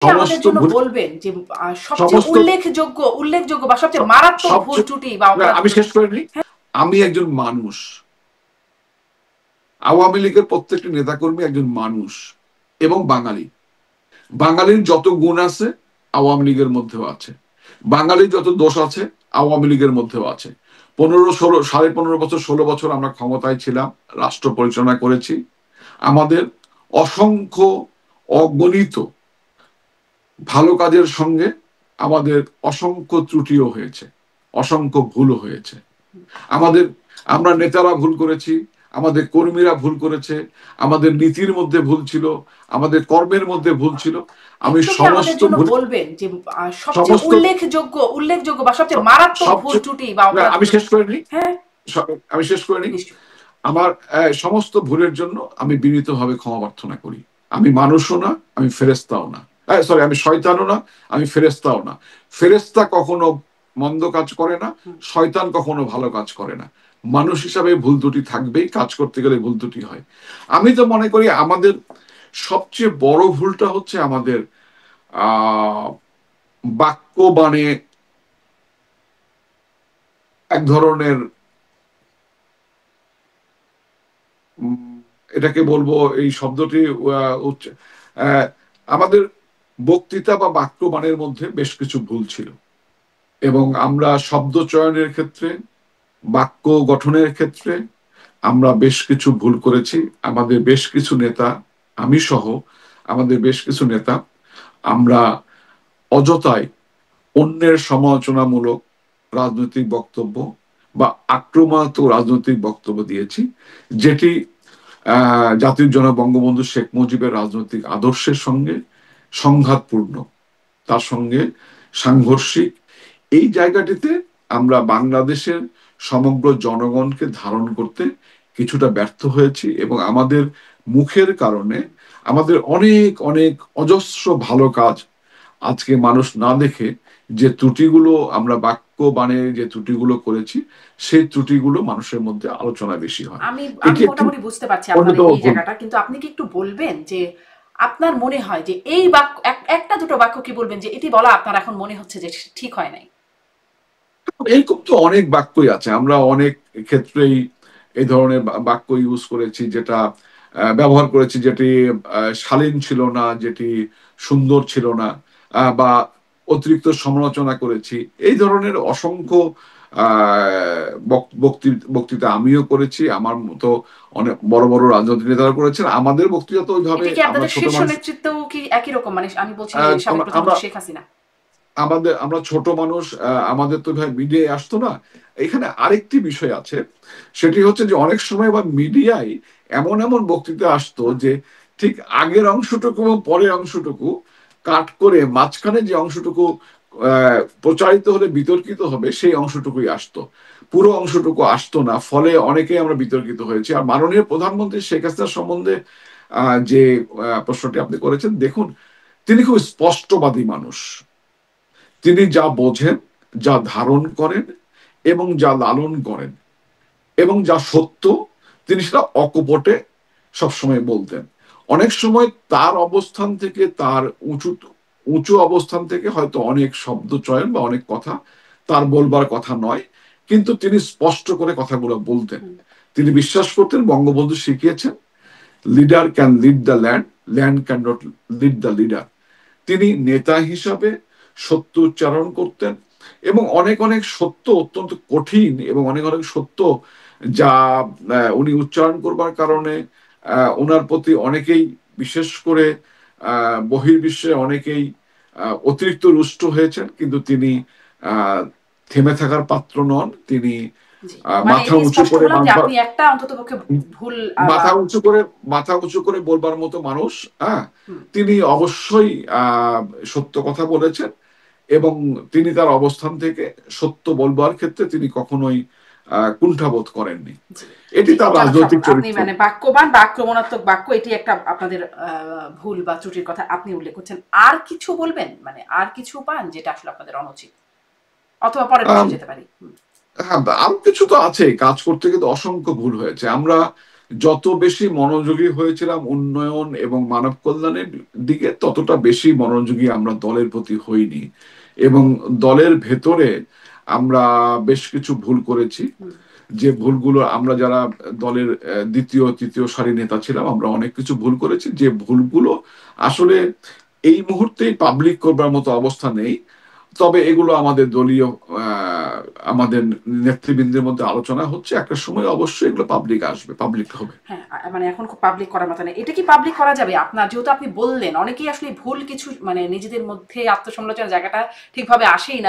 আমাদের জন্য বলবেন যে সবচেয়ে উল্লেখযোগ্য বা সবচেয়ে মারাত্মক ভুল ত্রুটি বা আমি শেষ করে নিই। আমি একজন মানুষ, আওয়ামী লীগের প্রত্যেকটি নেতাকর্মী একজন মানুষ এবং বাঙালি। বাঙালির যত গুণ আছে আওয়ামী লীগের মধ্যেও আছে, বাঙালির যত দোষ আছে আওয়ামী লীগের মধ্যেও আছে। 15-16 16 বছর আমরা ক্ষমতায় ছিলাম, রাষ্ট্র পরিচালনা করেছি। আমাদের অসংখ্য অগণিত ভালো কাজের সঙ্গে আমাদের অসংখ্য ত্রুটিও হয়েছে, অসংখ্য ভুলও হয়েছে। আমরা নেতারা ভুল করেছি, আমাদের কর্মীরা ভুল করেছে, আমাদের নীতির মধ্যে ভুল ছিল, আমাদের কর্মের মধ্যে ভুল ছিল। আমি সমস্ত বলবেন যে সবচেয়ে উল্লেখযোগ্য বা সবচেয়ে মারাত্মক ভুল ত্রুটি বা আমি শেষ করে নিই। আমি শেষ করে নিই। আমার সমস্ত ভুলের জন্য আমি বিনীতভাবে ক্ষমা প্রার্থনা করি। আমি মানুষও না, আমি ফেরেশতাও না, সরি আমি শয়তানও না, আমি ফেরেশতাও না। ফেরেশতা কখনো মন্দ কাজ করে না, শয়তান কখনো ভালো কাজ করে না। মানুষ হিসাবে ভুল ত্রুটি থাকবেই, কাজ করতে গেলে ভুল ত্রুটি হয়। আমি তো মনে করি আমাদের সবচেয়ে বড় ভুলটা হচ্ছে আমাদের বাক্য বাণে এক ধরনের এটাকে বলবো, এই শব্দটি আমাদের বক্তৃতা বা বাক্য বাণের মধ্যে বেশ কিছু ভুল ছিল এবং আমরা শব্দ চয়নের ক্ষেত্রে, বাক্য গঠনের ক্ষেত্রে আমরা বেশ কিছু ভুল করেছি। আমাদের বেশ কিছু নেতা, আমি সহ আমাদের বেশ কিছু নেতা, আমরা অযথায় অন্যের সমালোচনামূলক রাজনৈতিক বক্তব্য বা আক্রমণাত্মক রাজনৈতিক বক্তব্য দিয়েছি, যেটি জাতির জনক বঙ্গবন্ধু শেখ মুজিবের রাজনৈতিক আদর্শের সঙ্গে সংঘাতপূর্ণ, তার সঙ্গে সাংঘর্ষিক। এই জায়গাটিতে আমরা বাংলাদেশের সমগ্র জনগণকে ধারণ করতে কিছুটা ব্যর্থ হয়েছি এবং আমাদের মুখের কারণে আমাদের অনেক অনেক অজস্র ভালো কাজ আজকে মানুষ না দেখে, যে ত্রুটিগুলো আমরা বাক্য বাণে যে ত্রুটিগুলো করেছি, সেই ত্রুটিগুলো মানুষের মধ্যে আলোচনা বেশি হয়। আমি মোটামুটি বুঝতে পারছি আপনাদের এই জায়গাটা, কিন্তু আপনি কি একটু বলবেন যে আপনার মনে হয় যে এই বাক্য, একটা দুটো বাক্য কি বলবেন যে এটি বলা আপনার এখন মনে হচ্ছে যে ঠিক হয় নাই? এরকম তো অনেক বাক্যই আছে, আমরা অনেক ক্ষেত্রেই এই ধরনের বাক্য ইউজ করেছি, যেটা ব্যবহার করেছি, যেটি শালীন ছিল না, যেটি সুন্দর ছিল না, বা অতিরিক্ত সমালোচনা করেছি। এই ধরনের অসংখ্য বক্তৃতা আমিও করেছি, আমার মতো অনেক বড় বড় রাজনৈতিক নেতারা করেছেন। আমাদের বক্তৃতা তো ওইভাবে আমরা শীর্ষ নেতৃত্বও কি একই রকম, মানে আমি বলছি সাবেক প্রধানমন্ত্রী শেখ হাসিনা, আমরা ছোট মানুষ, আমাদের তো ভাই মিডিয়ায় আসতো না। এখানে আরেকটি বিষয় আছে, সেটি হচ্ছে যে অনেক সময় বা মিডিয়ায় এমন এমন বক্তৃতা আসতো যে ঠিক আগের অংশটুকু এবং পরের অংশটুকু কাট করে মাঝখানে যে অংশটুকু প্রচারিত হলে বিতর্কিত হবে সেই অংশটুকুই আসতো, পুরো অংশটুকু আসতো না। ফলে অনেকেই আমরা বিতর্কিত হয়েছি। আর মাননীয় প্রধানমন্ত্রী শেখ হাসিনা সম্বন্ধে যে প্রশ্নটি আপনি করেছেন, দেখুন, তিনি খুব স্পষ্টবাদী মানুষ। তিনি যা বোঝেন, যা ধারণ করেন এবং যা লালন করেন এবং যা সত্য, তিনি সেটা অকপটে সবসময় বলতেন। অনেক সময় তার অবস্থান থেকে, তার উঁচু অবস্থান থেকে হয়তো অনেক শব্দ চয়ন বা অনেক কথা তার বলবার কথা নয়, কিন্তু তিনি স্পষ্ট করে কথাগুলো বলতেন। তিনি বিশ্বাস করতেন, বঙ্গবন্ধু শিখিয়েছেন, leader can lead the land, land can not lead the leader. তিনি নেতা হিসাবে সত্য উচ্চারণ করতেন এবং অনেক অনেক সত্য অত্যন্ত কঠিন এবং অনেক অনেক সত্য যা উনি উচ্চারণ করবার কারণে ওনার প্রতি অনেকেই, বিশেষ করে বহির্বিশ্বে অনেকেই অতিরিক্ত রুষ্ট হয়েছেন, কিন্তু তিনি থেমে থাকার পাত্র নন। তিনি মাথা উঁচু করে মাথা উঁচু করে বলবার মতো মানুষ। তিনি অবশ্যই সত্য কথা বলেছেন এবং তিনি তার অবস্থান থেকে সত্য বলবার ক্ষেত্রে তিনি কখনোই কুণ্ঠাবোধ করেননি। এটি তার রাজনৈতিক চরিত্র। মানে বাক্যবান বা আক্রমণাত্মক বাক্য, এটি একটা আপনাদের ভুল বা ত্রুটির কথা আপনি উল্লেখ করছেন। আর কিছু বলবেন, মানে আর কিছু পান যেটা আসলে আপনাদের অনুচিত, অথবা পরে যেতে পারি? হ্যাঁ, আরো কিছু তো আছে। কাজ করতে গিয়ে অসংখ্য ভুল হয়েছে। আমরা যত বেশি মনোযোগী হয়েছিলাম উন্নয়ন এবং মানব কল্যাণের দিকে, ততটা বেশি মনোযোগী আমরা দলের প্রতি হইনি। এবং দলের ভেতরে আমরা বেশ কিছু ভুল করেছি, হুম। যে ভুলগুলো আমরা যারা দলের দ্বিতীয় তৃতীয় সারি নেতা ছিলাম, আমরা অনেক কিছু ভুল করেছি, যে ভুলগুলো আসলে এই মুহূর্তেই পাবলিক করবার মতো অবস্থা নেই। তবে এগুলো আমাদের দলীয় আহ, আমাদের নেতৃবৃন্দের মধ্যে আলোচনা হচ্ছে, একটা সময় অবশ্যই এগুলো পাবলিক আসবে, পাবলিক হবে। হ্যাঁ, মানে এখন খুব পাবলিক করার মতো না। এটা কি পাবলিক করা যাবে? আপনার যেহেতু আপনি বললেন অনেকেই আসলে ভুল কিছু মানে নিজেদের মধ্যে আত্মসমালোচনার জায়গাটা ঠিকভাবে আসেই না।